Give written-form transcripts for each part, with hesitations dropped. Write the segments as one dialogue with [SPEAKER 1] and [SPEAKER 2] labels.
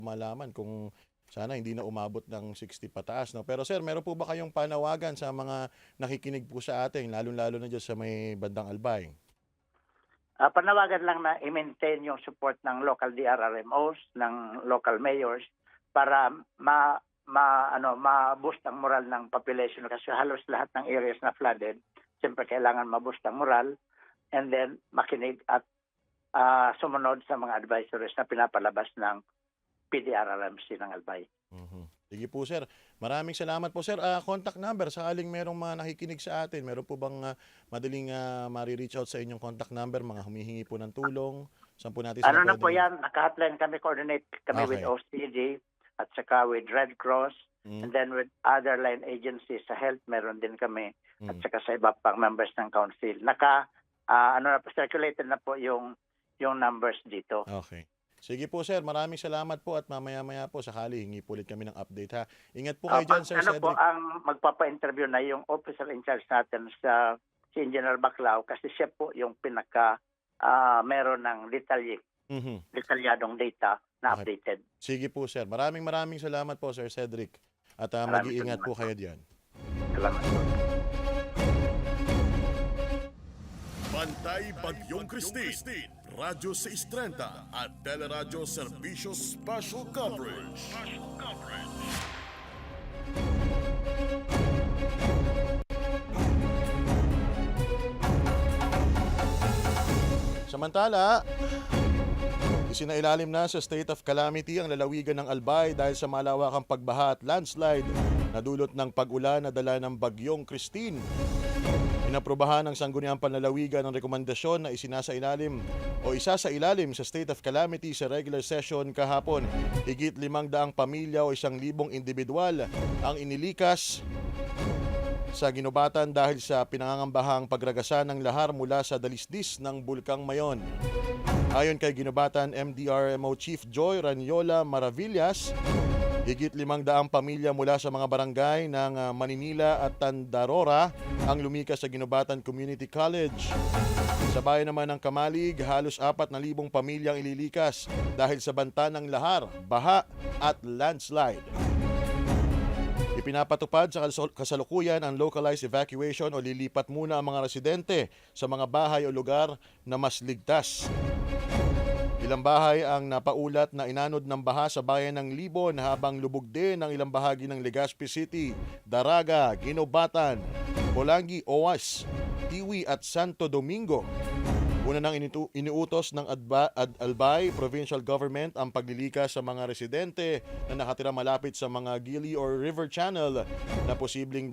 [SPEAKER 1] malaman kung sana hindi na umabot ng 60 pataas, no? Pero sir, meron po ba kayong panawagan sa mga nakikinig po sa atin, lalong-lalo na diyan sa may bandang Albay?
[SPEAKER 2] Panawagan lang na i-maintain yung support ng local DRRMOs, ng local mayors para ma-boost ang moral ng population kasi halos lahat ng areas na flooded. Siyempre kailangan ma-boost ang moral and then makinig at sumunod sa mga advisories na pinapalabas ng PDRRMC ng Albay.
[SPEAKER 1] Sige po sir. Maraming salamat po sir. Contact number, sakaling merong mga nakikinig sa atin, meron po bang madaling mari-reach out sa inyong contact number, mga humihingi po ng tulong? Saan po natin
[SPEAKER 2] Ano
[SPEAKER 1] sila
[SPEAKER 2] na po
[SPEAKER 1] pwedeng-
[SPEAKER 2] yan, naka-hotline kami, coordinate kami with
[SPEAKER 1] Okay.
[SPEAKER 2] OCD at saka with Red Cross and then with other line agencies sa health, meron din kami at saka sa iba pang members ng council. Circulated na po yung numbers dito.
[SPEAKER 1] Okay. Sige po sir, maraming salamat po at mamaya-maya po sakali hingi po ulit kami ng update ha. Ingat po kayo dyan Sir
[SPEAKER 2] Ano po,
[SPEAKER 1] Cedric.
[SPEAKER 2] ang magpapa-interview na yung officer in charge natin si Engineer Baclao kasi siya po yung meron ng detalyadong data na
[SPEAKER 1] Okay.
[SPEAKER 2] updated.
[SPEAKER 1] Sige po sir, maraming salamat po Sir Cedric. At
[SPEAKER 2] Maraming
[SPEAKER 1] mag-iingat
[SPEAKER 2] salamat
[SPEAKER 1] po kayo diyan.
[SPEAKER 2] Salamat po.
[SPEAKER 3] Bantay Bagyong Christine, Radyo 630 at Teleradyo Servicio Special Coverage.
[SPEAKER 1] Samantala, isinailalim na sa state of calamity ang lalawigan ng Albay dahil sa malawakang pagbaha at landslide na dulot ng pag-ulan na dala ng Bagyong Christine. Inaprubahan ng Sangguniang Panlalawigan ang rekomendasyon na isa sa ilalim sa state of calamity sa regular session kahapon. Higit 500 pamilya o 1,000 individual ang inilikas sa ginubatan dahil sa pinangangambahang pagragasa ng lahar mula sa dalisdis ng Bulkang Mayon. Ayon kay ginubatan MDRMO Chief Joy Ranyola Maravillas, higit 500 pamilya mula sa mga barangay ng Maninila at Tandarora ang lumikas sa Ginubatan Community College. Sa bayan naman ng Kamalig, halos 4,000 pamilyang ililikas dahil sa banta ng lahar, baha at landslide. Ipinapatupad sa kasalukuyan ang localized evacuation o lilipat muna ang mga residente sa mga bahay o lugar na mas ligtas. Ilang bahay ang napaulat na inanod ng baha sa bayan ng Libon habang lubog din ang ilang bahagi ng Legazpi City, Daraga, Ginobatan, Bolangi, Owas, Tiwi at Santo Domingo. Una nang iniutos ng Albay Provincial Government ang paglilikas sa mga residente na nakatira malapit sa mga gili or river channel na posibleng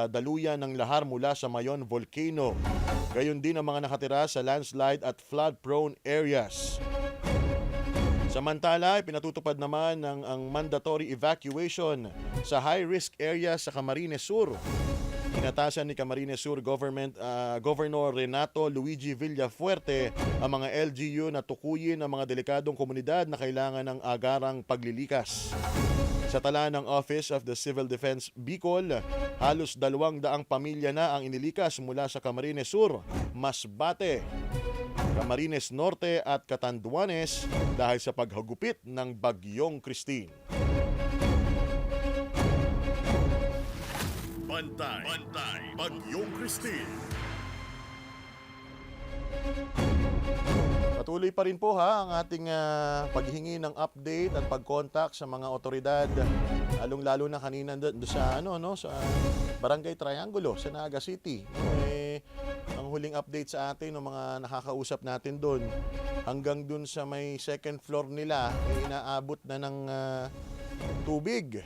[SPEAKER 1] daluyan ng lahar mula sa Mayon Volcano. Gayon din ang mga nakatira sa landslide at flood-prone areas. Samantala, pinatutupad naman ang mandatory evacuation sa high-risk areas sa Camarines Sur. Inatasan ni Camarines Sur Governor Renato Luigi Villafuerte ang mga LGU na tukuyin ang mga delikadong komunidad na kailangan ng agarang paglilikas. Sa tala ng Office of the Civil Defense Bicol, halos 200 pamilya na ang inilikas mula sa Camarines Sur, Masbate, Camarines Norte at Catanduanes dahil sa paghagupit ng Bagyong Christine.
[SPEAKER 3] Bantay Bagyong Christine.
[SPEAKER 1] Patuloy pa rin po ang ating paghingi ng update at pag-contact sa mga otoridad, lalong-lalo na kanina sa sa Barangay Triangulo sa Naga City. Ang huling update sa atin ng mga nakakausap natin doon, hanggang doon sa may second floor nila inaabot na ng tubig.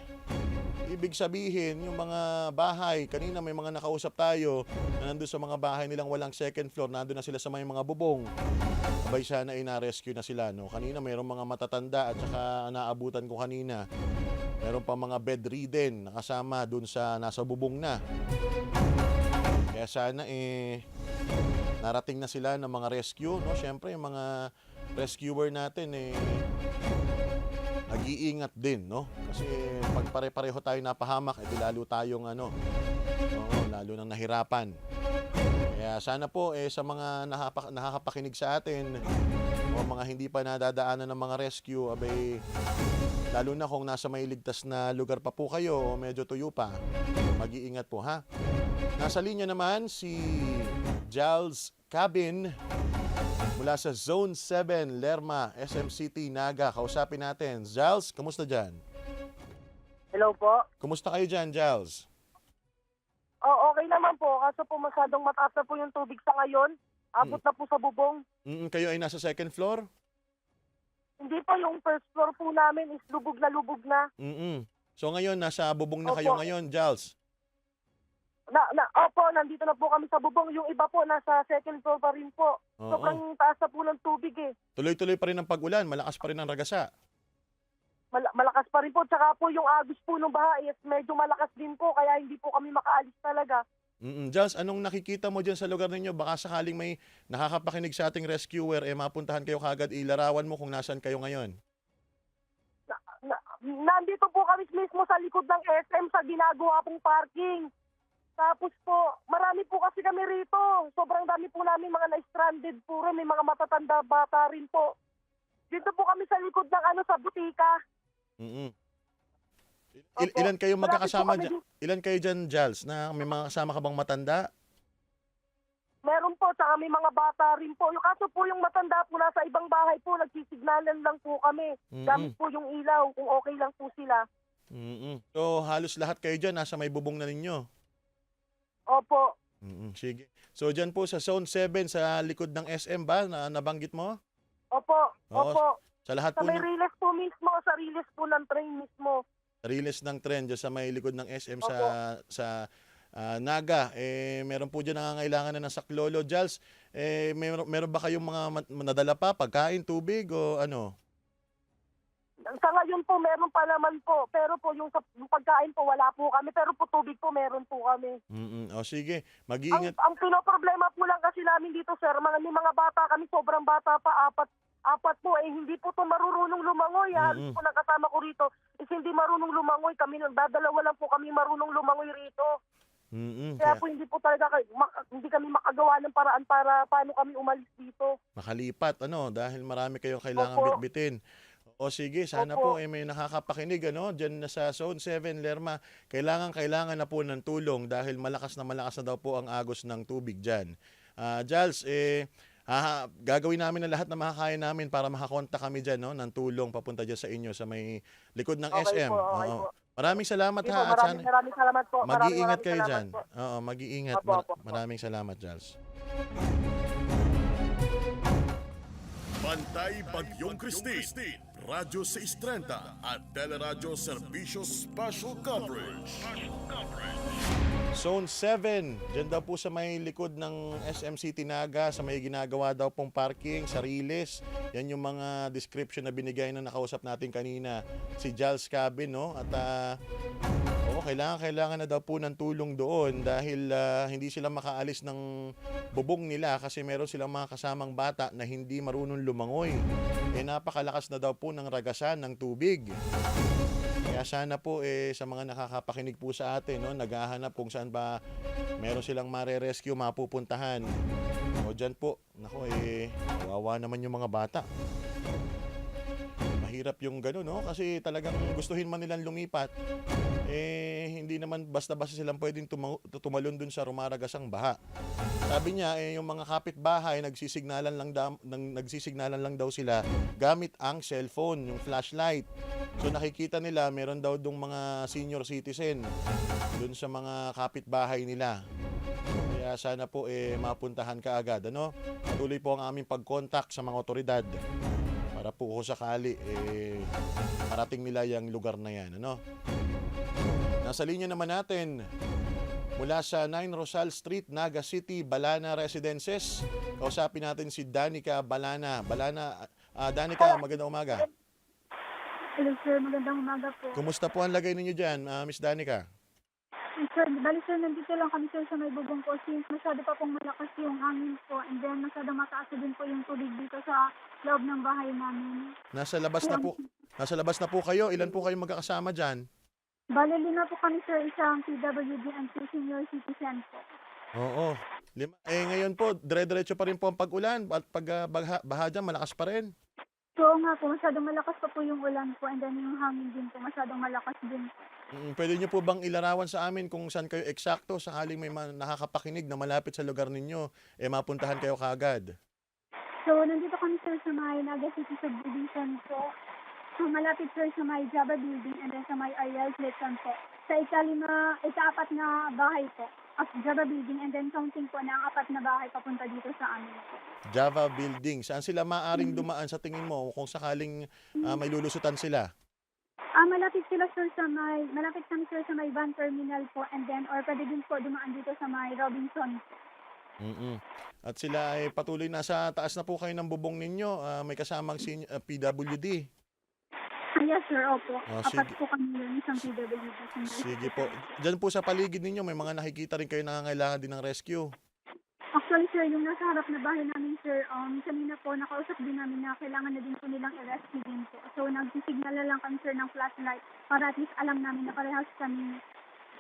[SPEAKER 1] Ibig sabihin, yung mga bahay, kanina may mga nakausap tayo na nandun sa mga bahay nilang walang second floor, nandun na sila sa may mga bubong. Abay sana ina-rescue na sila. No? Kanina mayroong mga matatanda at saka naabutan ko kanina. Meron pa mga bedridden nakasama dun sa nasa bubong na. Kaya sana narating na sila ng mga rescue. No? Siyempre, yung mga rescuer natin nag-iingat din, no? Kasi pag pare-pareho tayo napahamak, lalo tayong lalo nang nahirapan. Kaya sana po sa mga nakakapakinig sa atin, o mga hindi pa nadadaanan ng mga rescue, abay, lalo na kung nasa may ligtas na lugar pa po kayo o medyo tuyo pa, mag-iingat po ha. Nasa linya naman si Giles Cabin mula sa Zone 7, Lerma, SM City, Naga. Kausapin natin. Giles, kamusta dyan?
[SPEAKER 4] Hello po.
[SPEAKER 1] Kumusta kayo dyan, Giles?
[SPEAKER 4] Okay naman po. Kaso po masyadong mataas na po yung tubig sa ngayon. Abot na po sa bubong.
[SPEAKER 1] Kayo ay nasa second floor?
[SPEAKER 4] Hindi po, yung first floor po namin is lubog na lubog na.
[SPEAKER 1] So ngayon, nasa bubong na
[SPEAKER 4] Opo.
[SPEAKER 1] kayo ngayon, Giles?
[SPEAKER 4] Opo, nandito na po kami sa bubong. Yung iba po, nasa second floor pa rin po.
[SPEAKER 1] Oo.
[SPEAKER 4] Sobrang taas na po ng tubig eh.
[SPEAKER 1] Tuloy-tuloy pa rin ang pag-ulan, malakas pa rin ang ragasa.
[SPEAKER 4] Malakas pa rin po. Tsaka po yung agos po ng baha is medyo malakas din po. Kaya hindi po kami makaalis talaga.
[SPEAKER 1] Giles, anong nakikita mo dyan sa lugar ninyo? Baka sakaling may nakakapakinig sa ating rescuer, mapuntahan kayo kagad, ilarawan mo kung nasan kayo ngayon.
[SPEAKER 4] Nandito po kami mismo sa likod ng SM sa ginagawa pong parking. Tapos po, marami po kasi kami rito. Sobrang dami po namin mga na-stranded po rin. May mga matatanda bata rin po. Dito po kami sa likod ng sa butika. Opo.
[SPEAKER 1] Ilan kayo magkakasama
[SPEAKER 4] Marami po
[SPEAKER 1] dyan? Ilan kayo dyan, Giles? Na may mga kasama ka bang matanda?
[SPEAKER 4] Meron po, tsaka may mga bata rin po. Yung kaso po yung matanda po nasa ibang bahay po, nagsisignalan lang po kami. Gamit po yung ilaw, kung okay lang po sila.
[SPEAKER 1] So halos lahat kayo dyan, nasa may bubong na ninyo.
[SPEAKER 4] Opo.
[SPEAKER 1] Sige. So dyan po sa Zone 7, sa likod ng SM ba, na nabanggit mo?
[SPEAKER 4] Opo.
[SPEAKER 1] Oo.
[SPEAKER 4] Opo.
[SPEAKER 1] Sa lahat
[SPEAKER 4] Sa
[SPEAKER 1] po
[SPEAKER 4] may
[SPEAKER 1] ng
[SPEAKER 4] riles po mismo, sa riles po ng train mismo.
[SPEAKER 1] riles ng tren dyan sa may likod ng SM
[SPEAKER 4] Opo.
[SPEAKER 1] sa Naga, meron po dyan nangangailangan na ng saklolo. Giles, meron ba kayong mga nadala pa, pagkain, tubig o ano?
[SPEAKER 4] Sa ngayon po, meron pa naman po. Pero po, yung pagkain po, wala po kami. Pero po, tubig po, meron po kami.
[SPEAKER 1] O sige, mag-iingat.
[SPEAKER 4] Ang pinoproblema po lang kasi namin dito, sir, may mga bata kami, sobrang bata pa, apat po, hindi po to marunong lumangoy. Halos po nakasama ko rito is hindi marunong lumangoy. Kami nagdadalawa lang po kami marunong lumangoy rito. Kaya po hindi po talaga, hindi kami makagawa ng paraan para paano kami umalis dito.
[SPEAKER 1] Makalipat, dahil marami kayong kailangan
[SPEAKER 4] Opo.
[SPEAKER 1] bitbitin. O sige, sana
[SPEAKER 4] Opo.
[SPEAKER 1] po may nakakapakinig, dyan na sa Zone 7, Lerma. Kailangan na po ng tulong dahil malakas na daw po ang agos ng tubig dyan. Giles, gagawin namin ang lahat na makakaya namin para makakontak kami dyan, ng tulong papunta dyan sa inyo sa may likod ng
[SPEAKER 4] Okay
[SPEAKER 1] SM.
[SPEAKER 4] po, okay
[SPEAKER 1] Oo.
[SPEAKER 4] po.
[SPEAKER 1] Maraming salamat
[SPEAKER 4] Sige
[SPEAKER 1] ha.
[SPEAKER 4] po,
[SPEAKER 1] At sana
[SPEAKER 4] maraming salamat po.
[SPEAKER 1] mag-iingat kayo
[SPEAKER 4] salamat
[SPEAKER 1] dyan.
[SPEAKER 4] po.
[SPEAKER 1] Oo, mag-iingat.
[SPEAKER 4] Opo.
[SPEAKER 1] Maraming salamat, Giles.
[SPEAKER 3] Bantay Bagyong Christine, Radyo 630 at Teleradyo Serbisyo Special Coverage.
[SPEAKER 1] Zone 7, dyan daw po sa may likod ng SM City Naga, sa may ginagawa daw pong parking, sa Riles. Yan yung mga description na binigay na nakausap natin kanina, si Giles Cabin, no? At kailangan na daw po ng tulong doon dahil hindi sila makaalis ng bubong nila kasi meron silang mga kasamang bata na hindi marunong lumangoy. Napakalakas na daw po ng ragasan ng tubig. Kaya sana po sa mga nakakapakinig po sa atin, naghahanap kung saan ba meron silang mare-rescue, mapupuntahan. O dyan po, kawawa naman yung mga bata. Mahirap yung gano'n, kasi talagang gustuhin man nilang lumipat, hindi naman basta-basta silang pwedeng tumalon dun sa rumaragasang baha. Sabi niya, yung mga kapitbahay, nagsisignalan lang daw sila gamit ang cellphone, yung flashlight. So nakikita nila, meron daw dong mga senior citizen dun sa mga kapitbahay nila. Kaya sana po mapuntahan ka agad. Patuloy po ang aming pag-contact sa mga otoridad para po kung sakali marating nila yung lugar na yan. Nasa linya naman natin mula sa 9 Rosal Street, Naga City, Balana Residences. Kausapin natin si Danica Balana. Danica, magandang umaga.
[SPEAKER 5] Hello sir, magandang umaga po.
[SPEAKER 1] Kumusta po ang lagay ninyo dyan, Miss Danica?
[SPEAKER 5] Sir, bali sir, nandito lang kami sir sa may bubong ko since masyado pa pong malakas yung hangin po and then masyado mataas na din po yung tubig dito sa loob ng bahay namin.
[SPEAKER 1] Nasa labas na po kayo. Ilan po kayong magkakasama dyan?
[SPEAKER 5] Bali, lima po kami sir, isang PWD and two senior citizen po.
[SPEAKER 1] Oo. Ngayon po, dire-diretso pa rin po ang pag-ulan at baha dyan, malakas pa rin.
[SPEAKER 5] So nga po, masyadong malakas pa po yung ulan po and then yung hangin din po, masyadong malakas din po.
[SPEAKER 1] Pwede niyo po bang ilarawan sa amin kung saan kayo eksakto sakaling may nakakapakinig na malapit sa lugar ninyo, mapuntahan kayo kaagad?
[SPEAKER 5] So, nandito kami sir sa may Naga City Subdivision po. So, malapit sir sa may Java Building and then sa may Ariel Clayton po. Sa ika-apat na bahay po of Java Building and then counting po na ang 4 na bahay papunta dito sa amin po.
[SPEAKER 1] Java Building, saan sila maaring dumaan sa tingin mo kung sakaling may lulusutan sila?
[SPEAKER 5] Malapit kami sir sa may van terminal po and then or pwede din po dumaan dito sa may Robinson.
[SPEAKER 1] At sila ay patuloy nasa taas na po kayo ng bubong ninyo, may kasamang PWD.
[SPEAKER 5] Yes sir, opo.
[SPEAKER 1] Oh,
[SPEAKER 5] 4
[SPEAKER 1] sige.
[SPEAKER 5] po kami yun, isang PWD.
[SPEAKER 1] Sige po. Diyan po sa paligid ninyo, may mga nakikita rin kayo nangangailangan din ng rescue.
[SPEAKER 5] Actually sir, yung nasa harap na bahay namin sir, kanina po nakausap din namin na kailangan na din po nilang i-rescue din po. So nagsisignal na lang kami sir ng flashlight para at least alam namin na parehas kami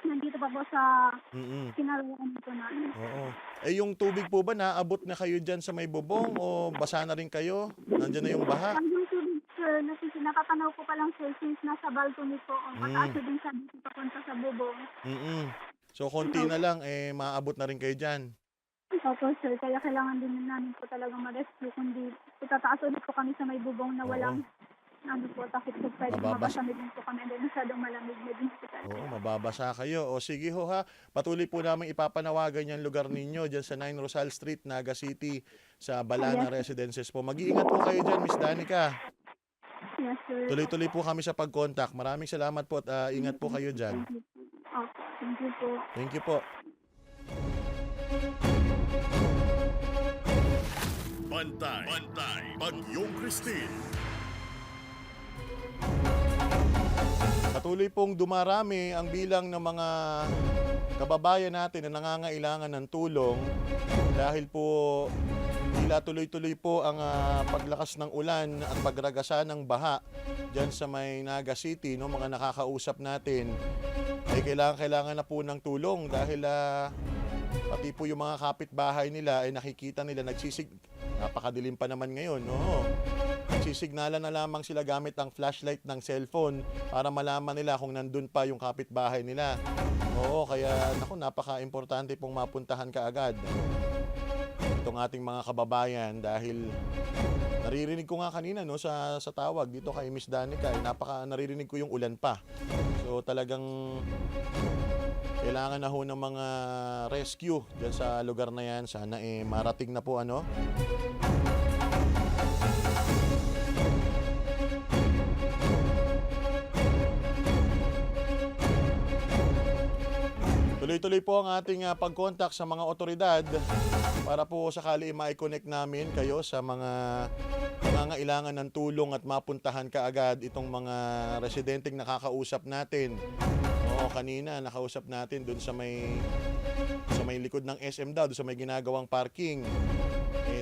[SPEAKER 5] nandito pa po sa kinarawan po namin.
[SPEAKER 1] Oo. Yung tubig po ba, naabot na kayo dyan sa may bubong o basa na rin kayo? Nandiyan na yung baha?
[SPEAKER 5] Yung tubig sir, nakatanaw ko pa lang sir since nasa balcony po. Mataas na din sa dito papunta sa bubong.
[SPEAKER 1] So konti na lang, maaabot na rin kayo dyan.
[SPEAKER 5] Opo sir, kaya kailangan din namin po talagang ma-rescue kundi itataas ulit po kami sa may bubong na walang takip po pwede mabasa din po kami and then masyadong malamig na din po talaga.
[SPEAKER 1] Oo, mababasa kayo. O sige ho ha, patuloy po namin ipapanawagan yung lugar ninyo dyan sa 9 Rosal Street, Naga City, sa Balana Residences po. Mag-iingat po kayo dyan, Miss Danica.
[SPEAKER 5] Yes sir.
[SPEAKER 1] Tuloy-tuloy po kami sa pag-contact. Maraming salamat po at ingat po kayo dyan.
[SPEAKER 5] Thank you po.
[SPEAKER 1] Thank you po.
[SPEAKER 3] Bantay, Bagyong Christine.
[SPEAKER 1] Patuloy pong dumarami ang bilang ng mga kababayan natin na nangangailangan ng tulong dahil po tila tuloy-tuloy po ang paglakas ng ulan at pagragasa ng baha dyan sa may Naga City. No? Mga nakakausap natin ay kailangan na po ng tulong dahil pati po yung mga kapitbahay nila ay nakikita nila napakadilim pa naman ngayon. No? Nagsisignalan na lamang sila gamit ang flashlight ng cellphone para malaman nila kung nandun pa yung kapitbahay nila. Oo, kaya napaka-importante pong mapuntahan kaagad itong ating mga kababayan dahil naririnig ko nga kanina sa tawag dito kay Miss Danica, naririnig ko yung ulan pa. So talagang kailangan na ho ng mga rescue dyan sa lugar na yan. Sana marating na po Tuloy-tuloy po ang ating pag-contact sa mga otoridad para po sakali ma-connect namin kayo sa mga nangangailangan ng tulong at mapuntahan kaagad itong mga residenteng nakakausap natin. Oo, kanina nakausap natin doon sa may likod ng SM daw, doon sa may ginagawang parking.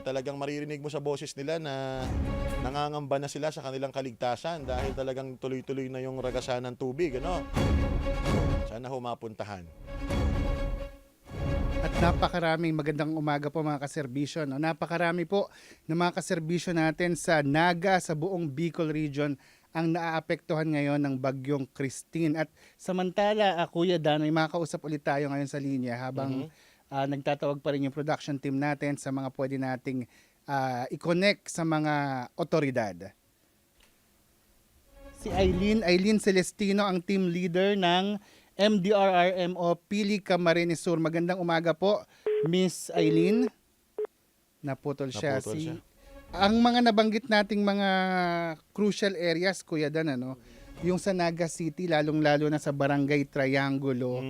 [SPEAKER 1] Talagang maririnig mo sa boses nila na nangangamba na sila sa kanilang kaligtasan dahil talagang tuloy-tuloy na yung ragasan ng tubig, Sana ho mapuntahan.
[SPEAKER 6] At napakaraming magandang umaga po mga kaserbisyo. No? Napakarami po ng mga kaserbisyo natin sa Naga, sa buong Bicol region ang naaapektuhan ngayon ng Bagyong Christine. At samantala, Kuya Dan, may makakausap ulit tayo ngayon sa linya habang nagtatawag pa rin yung production team natin sa mga pwede nating i-connect sa mga otoridad. Si Eileen Celestino, ang team leader ng MDRRMO Pili Camarines Sur. Magandang umaga po, Miss Eileen. Naputol siya. Ang mga nabanggit nating mga crucial areas, Kuya Dan, yung sa Naga City, lalong-lalo na sa Barangay Triangulo,